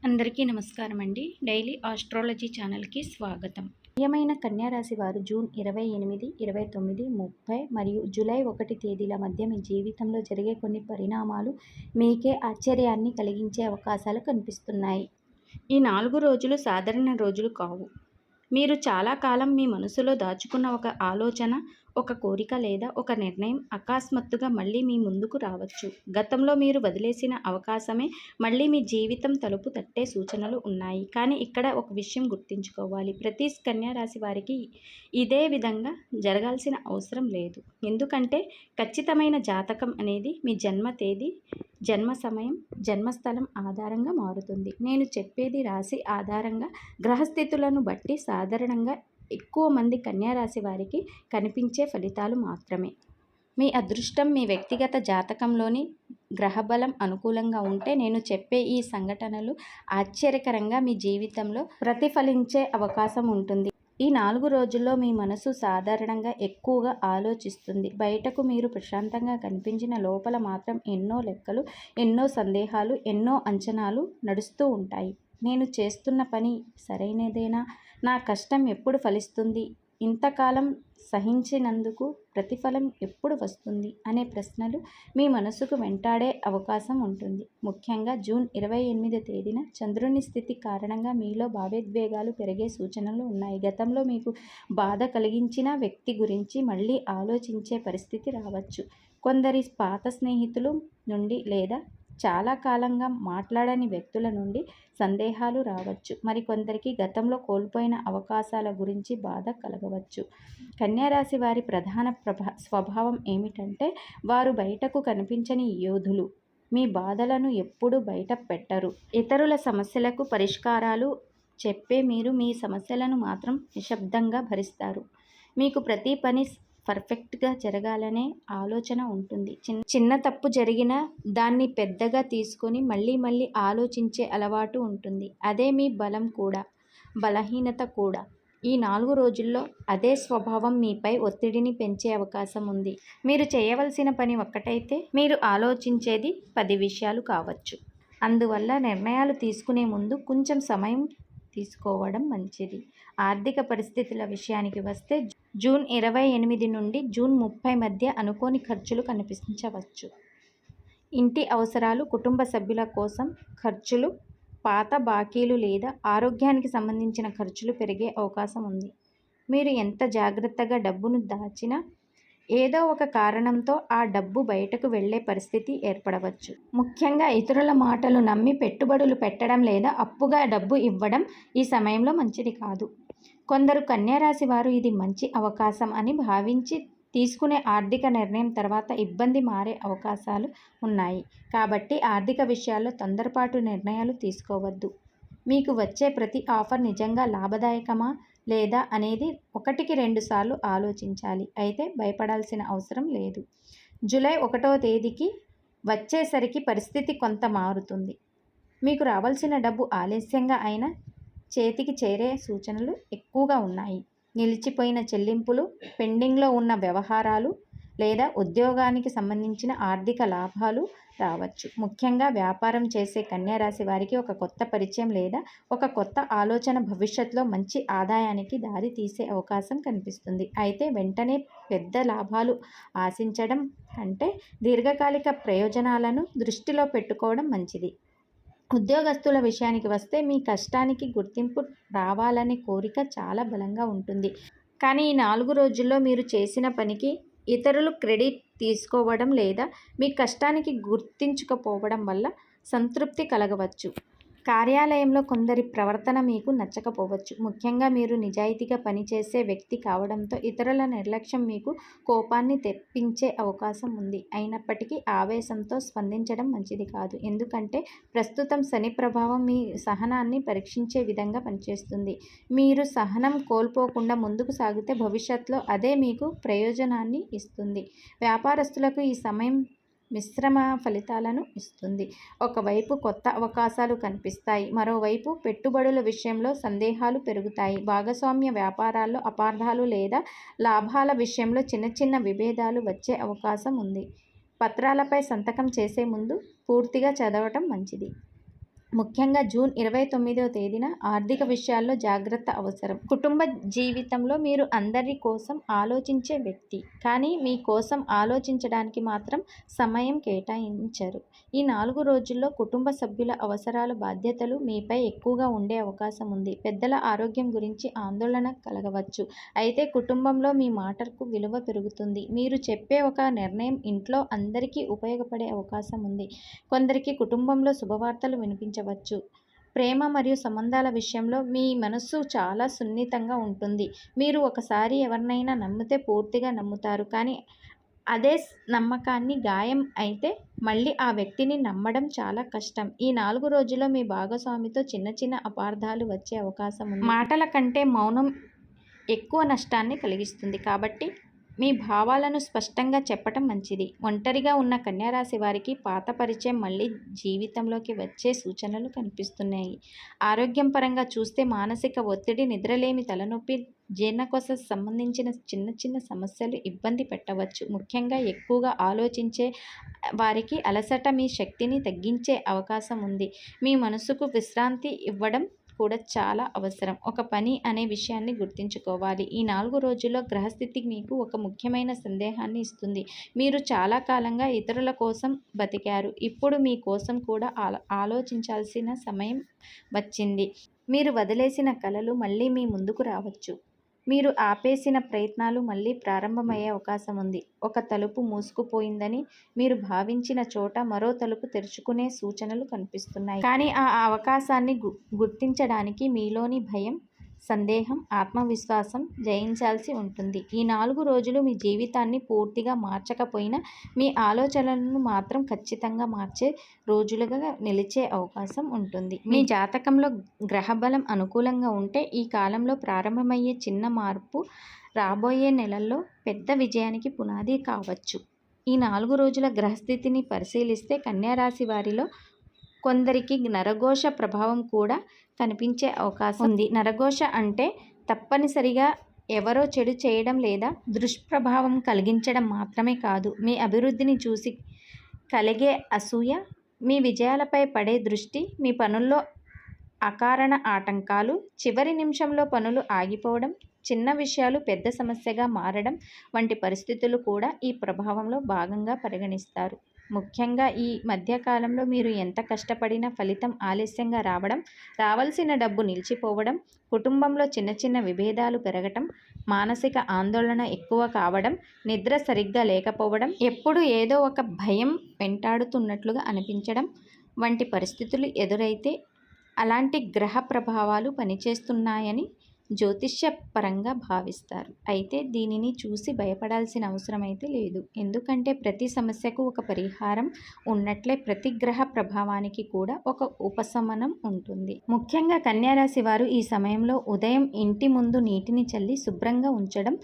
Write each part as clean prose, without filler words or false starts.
అందరికీ నమస్కారం అండి. డైలీ ఆస్ట్రాలజీ ఛానల్కి స్వాగతం. ప్రియమైన కన్యారాశి వారు జూన్ 28, 29, 30 మరియు జూలై 1 తేదీల మధ్య మీ జీవితంలో జరిగే కొన్ని పరిణామాలు మీకే ఆశ్చర్యాన్ని కలిగించే అవకాశాలు కనిపిస్తున్నాయి. ఈ 4 రోజులు సాధారణ రోజులు కావు. మీరు చాలా కాలం మీ మనసులో దాచుకున్న ఒక ఆలోచన, ఒక కోరిక లేదా ఒక నిర్ణయం అకస్మాత్తుగా మళ్ళీ మీ ముందుకు రావచ్చు. గతంలో మీరు వదిలేసిన అవకాశమే మళ్ళీ మీ జీవితం తలుపు తట్టే సూచనలు ఉన్నాయి. కానీ ఇక్కడ ఒక విషయం గుర్తుంచుకోవాలి. ప్రతి కన్యా రాశి వారికి ఇదే విధంగా జరగాల్సిన అవసరం లేదు. ఎందుకంటే ఖచ్చితమైన జాతకం అనేది మీ జన్మ తేదీ, జన్మ సమయం, జన్మస్థలం ఆధారంగా మారుతుంది. నేను చెప్పేది రాశి ఆధారంగా గ్రహస్థితులను బట్టి సాధారణంగా ఎక్కువ మంది కన్యారాశి వారికి కనిపించే ఫలితాలు మాత్రమే. మీ అదృష్టం మీ వ్యక్తిగత జాతకంలోని గ్రహబలం అనుకూలంగా ఉంటే నేను చెప్పే ఈ సంఘటనలు ఆశ్చర్యకరంగా మీ జీవితంలో ప్రతిఫలించే అవకాశం ఉంటుంది. ఈ 4 రోజుల్లో మీ మనసు సాధారణంగా ఎక్కువగా ఆలోచిస్తుంది. బయటకు మీరు ప్రశాంతంగా కనిపించిన లోపల మాత్రం ఎన్నో లెక్కలు, ఎన్నో సందేహాలు, ఎన్నో అంచనాలు నడుస్తూ ఉంటాయి. నేను చేస్తున్న పని సరైనదేనా? నా కష్టం ఎప్పుడు ఫలిస్తుంది? ఇంతకాలం సహించినందుకు ప్రతిఫలం ఎప్పుడు వస్తుంది అనే ప్రశ్నలు మీ మనసుకు వెంటాడే అవకాశం ఉంటుంది. ముఖ్యంగా జూన్ 28 తేదీన చంద్రుని స్థితి కారణంగా మీలో భావోద్వేగాలు పెరిగే సూచనలు ఉన్నాయి. గతంలో మీకు బాధ కలిగించిన వ్యక్తి గురించి మళ్ళీ ఆలోచించే పరిస్థితి రావచ్చు. కొందరి పాత స్నేహితులు నుండి లేదా చాలా కాలంగా మాట్లాడని వ్యక్తుల నుండి సందేహాలు రావచ్చు. మరికొందరికి గతంలో కోల్పోయిన అవకాశాల గురించి బాధ కలగవచ్చు. కన్యారాశి వారి ప్రధాన స్వభావం ఏమిటంటే వారు బయటకు కనిపించని యోధులు. మీ బాధలను ఎప్పుడూ బయట పెట్టరు. ఇతరుల సమస్యలకు పరిష్కారాలు చెప్పే మీరు మీ సమస్యలను మాత్రం నిశ్శబ్దంగా భరిస్తారు. మీకు ప్రతి పని పర్ఫెక్ట్గా జరగాలనే ఆలోచన ఉంటుంది. చిన్న తప్పు జరిగినా దాన్ని పెద్దగా తీసుకొని మళ్ళీ ఆలోచించే అలవాటు ఉంటుంది. అదే మీ బలం కూడా, బలహీనత కూడా. ఈ 4 రోజుల్లో అదే స్వభావం మీపై ఒత్తిడిని పెంచే అవకాశం ఉంది. మీరు చేయవలసిన పని ఒక్కటైతే మీరు ఆలోచించేది 10 విషయాలు కావచ్చు. అందువల్ల నిర్ణయాలు తీసుకునే ముందు కొంచెం సమయం తీసుకోవడం మంచిది. ఆర్థిక పరిస్థితుల విషయానికి వస్తే జూన్ 28 నుండి జూన్ 30 మధ్య అనుకోని ఖర్చులు కనిపించవచ్చు. ఇంటి అవసరాలు, కుటుంబ సభ్యుల కోసం ఖర్చులు, పాత బాకీలు లేదా ఆరోగ్యానికి సంబంధించిన ఖర్చులు పెరిగే అవకాశం ఉంది. మీరు ఎంత జాగ్రత్తగా డబ్బును దాచినా ఏదో ఒక కారణంతో ఆ డబ్బు బయటకు వెళ్లే పరిస్థితి ఏర్పడవచ్చు. ముఖ్యంగా ఇతరుల మాటలు నమ్మి పెట్టుబడులు పెట్టడం లేదా అప్పుగా డబ్బు ఇవ్వడం ఈ సమయంలో మంచిది కాదు. కొందరు కన్యారాశి వారు ఇది మంచి అవకాశం అని భావించి తీసుకునే ఆర్థిక నిర్ణయం తర్వాత ఇబ్బంది మారే అవకాశాలు ఉన్నాయి. కాబట్టి ఆర్థిక విషయాల్లో తొందరపాటు నిర్ణయాలు తీసుకోవద్దు. మీకు వచ్చే ప్రతి ఆఫర్ నిజంగా లాభదాయకమా లేదా అనేది 1-2 సార్లు ఆలోచించాలి. అయితే భయపడాల్సిన అవసరం లేదు. జూలై 1వ తేదీకి వచ్చేసరికి పరిస్థితి కొంత మారుతుంది. మీకు రావాల్సిన డబ్బు ఆలస్యంగా అయినా చేతికి చేరే సూచనలు ఎక్కువగా ఉన్నాయి. నిలిచిపోయిన చెల్లింపులు, పెండింగ్లో ఉన్న వ్యవహారాలు లేదా ఉద్యోగానికి సంబంధించిన ఆర్థిక లాభాలు రావచ్చు. ముఖ్యంగా వ్యాపారం చేసే కన్యారాశి వారికి ఒక కొత్త పరిచయం లేదా ఒక కొత్త ఆలోచన భవిష్యత్తులో మంచి ఆదాయానికి దారి తీసే అవకాశం కనిపిస్తుంది. అయితే వెంటనే పెద్ద లాభాలు ఆశించడం కంటే దీర్ఘకాలిక ప్రయోజనాలను దృష్టిలో పెట్టుకోవడం మంచిది. ఉద్యోగస్తుల విషయానికి వస్తే మీ కష్టానికి గుర్తింపు రావాలనే కోరిక చాలా బలంగా ఉంటుంది. కానీ ఈ 4 రోజుల్లో మీరు చేసిన పనికి ఇతరులు క్రెడిట్ తీసుకోవడం లేదా మీ కష్టానికి గుర్తించకపోవడం వల్ల సంతృప్తి కలగవచ్చు. కార్యాలయంలో కొందరి ప్రవర్తన మీకు నచ్చకపోవచ్చు. ముఖ్యంగా మీరు నిజాయితీగా పనిచేసే వ్యక్తి కావడంతో ఇతరుల నిర్లక్ష్యం మీకు కోపాన్ని తెప్పించే అవకాశం ఉంది. అయినప్పటికీ ఆవేశంతో స్పందించడం మంచిది కాదు. ఎందుకంటే ప్రస్తుతం శని ప్రభావం మీ సహనాన్ని పరీక్షించే విధంగా పనిచేస్తుంది. మీరు సహనం కోల్పోకుండా ముందుకు సాగితే భవిష్యత్తులో అదే మీకు ప్రయోజనాన్ని ఇస్తుంది. వ్యాపారస్తులకు ఈ సమయం మిశ్రమ ఫలితాలను ఇస్తుంది. ఒకవైపు కొత్త అవకాశాలు కనిపిస్తాయి, మరోవైపు పెట్టుబడుల విషయంలో సందేహాలు పెరుగుతాయి. భాగస్వామ్య వ్యాపారాల్లో అపార్థాలు లేదా లాభాల విషయంలో చిన్న విభేదాలు వచ్చే అవకాశం ఉంది. పత్రాలపై సంతకం చేసే ముందు పూర్తిగా చదవటం మంచిది. ముఖ్యంగా జూన్ 29వ తేదీన ఆర్థిక విషయాల్లో జాగ్రత్త అవసరం. కుటుంబ జీవితంలో మీరు అందరి కోసం ఆలోచించే వ్యక్తి, కానీ మీ కోసం ఆలోచించడానికి మాత్రం సమయం కేటాయించరు. ఈ 4 రోజుల్లో కుటుంబ సభ్యుల అవసరాలు, బాధ్యతలు మీపై ఎక్కువగా ఉండే అవకాశం ఉంది. పెద్దల ఆరోగ్యం గురించి ఆందోళన కలగవచ్చు. అయితే కుటుంబంలో మీ మాటకు విలువ పెరుగుతుంది. మీరు చెప్పే ఒక నిర్ణయం ఇంట్లో అందరికీ ఉపయోగపడే అవకాశం ఉంది. కొందరికి కుటుంబంలో శుభవార్తలు వినిపించవచ్చు. ప్రేమ మరియు సంబంధాల విషయంలో మీ మనస్సు చాలా సున్నితంగా ఉంటుంది. మీరు ఒకసారి ఎవరినైనా నమ్మితే పూర్తిగా నమ్ముతారు, కానీ అదే నమ్మకాన్ని గాయం అయితే మళ్ళీ ఆ వ్యక్తిని నమ్మడం చాలా కష్టం. ఈ 4 రోజుల్లో మీ భాగస్వామితో చిన్న చిన్న అపార్థాలు వచ్చే అవకాశం ఉంది. మాటల కంటే మౌనం ఎక్కువ నష్టాన్ని కలిగిస్తుంది, కాబట్టి మీ భావాలను స్పష్టంగా చెప్పటం మంచిది. ఒంటరిగా ఉన్న కన్యారాశి వారికి పాత పరిచయం మళ్ళీ జీవితంలోకి వచ్చే సూచనలు కనిపిస్తున్నాయి. ఆరోగ్యం పరంగా చూస్తే మానసిక ఒత్తిడి, నిద్రలేమి, తలనొప్పి, జీర్ణకోశ సంబంధించిన చిన్న చిన్న సమస్యలు ఇబ్బంది పెట్టవచ్చు. ముఖ్యంగా ఎక్కువగా ఆలోచించే వారికి అలసట మీ శక్తిని తగ్గించే అవకాశం ఉంది. మీ మనసుకు విశ్రాంతి ఇవ్వడం కూడా చాలా అవసరం. ఒక పని అనే విషయాన్ని గుర్తుంచుకోవాలి. ఈ 4 రోజుల్లో గ్రహస్థితి మీకు ఒక ముఖ్యమైన సందేహాన్ని ఇస్తుంది. మీరు చాలా కాలంగా ఇతరుల కోసం బతికారు. ఇప్పుడు మీ కోసం కూడా ఆలోచించాల్సిన సమయం వచ్చింది. మీరు వదిలేసిన కలలు మళ్ళీ మీ ముందుకు రావచ్చు. మీరు ఆపేసిన ప్రయత్నాలు మళ్ళీ ప్రారంభమయ్యే అవకాశం ఉంది. ఒక తలుపు మూసుకుపోయిందని మీరు భావించిన చోట మరో తలుపు తెరుచుకునే సూచనలు కనిపిస్తున్నాయి. కానీ ఆ అవకాశాన్ని గుర్తించడానికి మీలోని భయం, సందేహం, ఆత్మవిశ్వాసం జయించాల్సి ఉంటుంది. ఈ 4 రోజులు మీ జీవితాన్ని పూర్తిగా మార్చకపోయినా మీ ఆలోచనలను మాత్రం ఖచ్చితంగా మార్చే రోజులుగా నిలిచే అవకాశం ఉంటుంది. మీ జాతకంలో గ్రహబలం అనుకూలంగా ఉంటే ఈ కాలంలో ప్రారంభమయ్యే చిన్న మార్పు రాబోయే నెలల్లో పెద్ద విజయానికి పునాది కావచ్చు. ఈ 4 రోజుల గ్రహస్థితిని పరిశీలిస్తే కన్యారాశి వారిలో కొందరికి నరఘోష ప్రభావం కూడా కనిపించే అవకాశం ఉంది. నరఘోష అంటే తప్పనిసరిగా ఎవరో చెడు చేయడం లేదా దుష్ప్రభావం కలిగించడం మాత్రమే కాదు. మీ అభివృద్ధిని చూసి కలిగే అసూయ, మీ విజయాలపై పడే దృష్టి, మీ పనుల్లో అకారణ ఆటంకాలు, చివరి నిమిషంలో పనులు ఆగిపోవడం, చిన్న విషయాలు పెద్ద సమస్యగా మారడం వంటి పరిస్థితులు కూడా ఈ ప్రభావంలో భాగంగా పరిగణిస్తారు. ముఖ్యంగా ఈ మధ్యకాలంలో మీరు ఎంత కష్టపడినా ఫలితం ఆలస్యంగా రావడం, రావాల్సిన డబ్బు నిలిచిపోవడం, కుటుంబంలో చిన్న చిన్న విభేదాలు పెరగటం, మానసిక ఆందోళన ఎక్కువ కావడం, నిద్ర సరిగ్గా లేకపోవడం, ఎప్పుడు ఏదో ఒక భయం వెంటాడుతున్నట్లుగా అనిపించడం వంటి పరిస్థితులు ఎదురైతే అలాంటి గ్రహ ప్రభావాలు పనిచేస్తున్నాయని జ్యోతిష్య పరంగా భావిస్తారు. అయితే దీనిని చూసి భయపడాల్సిన అవసరం అయితే లేదు. ఎందుకంటే ప్రతి సమస్యకు ఒక పరిహారం ఉన్నట్లే ప్రతి గ్రహ ప్రభావానికి కూడా ఒక ఉపశమనం ఉంటుంది. ముఖ్యంగా కన్యారాశి వారు ఈ సమయంలో ఉదయం ఇంటి ముందు నీటిని చల్లి శుభ్రంగా ఉంచడం,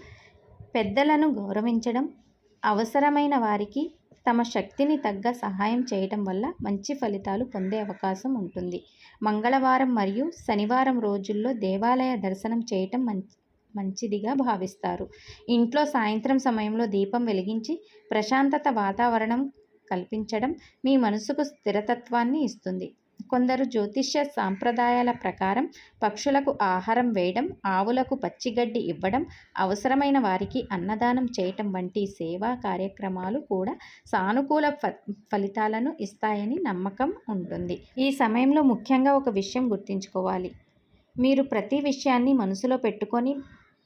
పెద్దలను గౌరవించడం, అవసరమైన వారికి తమ శక్తిని తగ్గ సహాయం చేయడం వల్ల మంచి ఫలితాలు పొందే అవకాశం ఉంటుంది. మంగళవారం మరియు శనివారం రోజుల్లో దేవాలయ దర్శనం చేయటం మంచిదిగా భావిస్తారు. ఇంట్లో సాయంత్రం సమయంలో దీపం వెలిగించి ప్రశాంతత వాతావరణం కల్పించడం మీ మనసుకు స్థిరతత్వాన్ని ఇస్తుంది. కొందరు జ్యోతిష్య సాంప్రదాయాల ప్రకారం పక్షులకు ఆహారం వేయడం, ఆవులకు పచ్చిగడ్డి ఇవ్వడం, అవసరమైన వారికి అన్నదానం చేయటం వంటి సేవా కార్యక్రమాలు కూడా సానుకూల ఫలితాలను ఇస్తాయని నమ్మకం ఉంటుంది. ఈ సమయంలో ముఖ్యంగా ఒక విషయం గుర్తుంచుకోవాలి. మీరు ప్రతి విషయాన్ని మనసులో పెట్టుకొని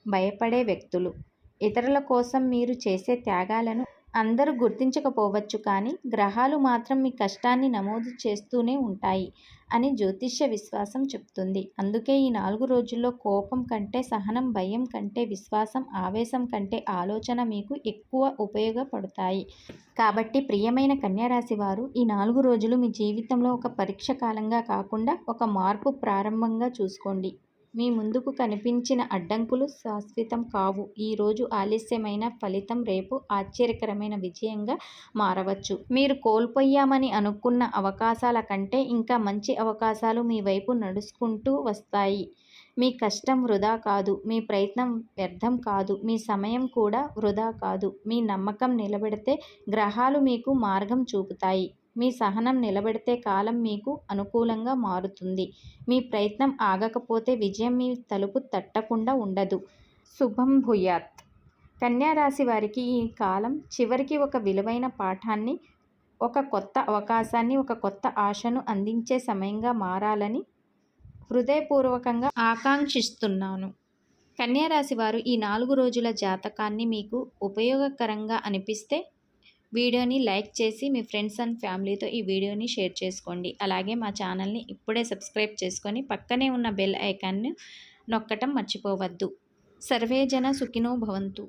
భయపడే వ్యక్తులు. ఇతరుల కోసం మీరు చేసే త్యాగాలను అందరూ గుర్తించకపోవచ్చు, కానీ గ్రహాలు మాత్రం మీ కష్టాన్ని నమోదు చేస్తూనే ఉంటాయి అని జ్యోతిష్య విశ్వాసం చెప్తుంది. అందుకే ఈ 4 రోజుల్లో కోపం కంటే సహనం, భయం కంటే విశ్వాసం, ఆవేశం కంటే ఆలోచన మీకు ఎక్కువ ఉపయోగపడతాయి. కాబట్టి ప్రియమైన కన్యారాశి వారు ఈ 4 రోజులు మీ జీవితంలో ఒక పరీక్ష కాలంగా కాకుండా ఒక మార్పు ప్రారంభంగా చూసుకోండి. మీ ముందుకు కనిపించిన అడ్డంకులు శాశ్వతం కావు. ఈరోజు ఆలస్యమైన ఫలితం రేపు ఆశ్చర్యకరమైన విజయంగా మారవచ్చు. మీరు కోల్పోయామని అనుకున్న అవకాశాల కంటే ఇంకా మంచి అవకాశాలు మీ వైపు నడుచుకుంటూ వస్తాయి. మీ కష్టం వృధా కాదు, మీ ప్రయత్నం వ్యర్థం కాదు, మీ సమయం కూడా వృధా కాదు. మీ నమ్మకం నిలబెడితే గ్రహాలు మీకు మార్గం చూపుతాయి. మీ సహనం నిలబెడితే కాలం మీకు అనుకూలంగా మారుతుంది. మీ ప్రయత్నం ఆగకపోతే విజయం మీ తలుపు తట్టకుండా ఉండదు. శుభం భూయాత్. కన్యా రాశి వారికి ఈ కాలం చివరికి ఒక విలువైన పాఠాన్ని, ఒక కొత్త అవకాశాన్ని, ఒక కొత్త ఆశను అందించే సమయంగా మారాలని హృదయపూర్వకంగా ఆకాంక్షిస్తున్నాను. కన్యా రాశి వారు ఈ 4 రోజుల జాతకాన్ని మీకు ఉపయోగకరంగా అనిపిస్తే వీడియోని లైక్ చేసి మీ ఫ్రెండ్స్ అండ్ ఫ్యామిలీతో ఈ వీడియోని షేర్ చేసుకోండి. అలాగే మా ఛానల్ని ఇప్పుడే సబ్స్క్రైబ్ చేసుకొని పక్కనే ఉన్న బెల్ ఐకాన్ను నొక్కటం మర్చిపోవద్దు. సర్వే జన సుఖినో భవంతు.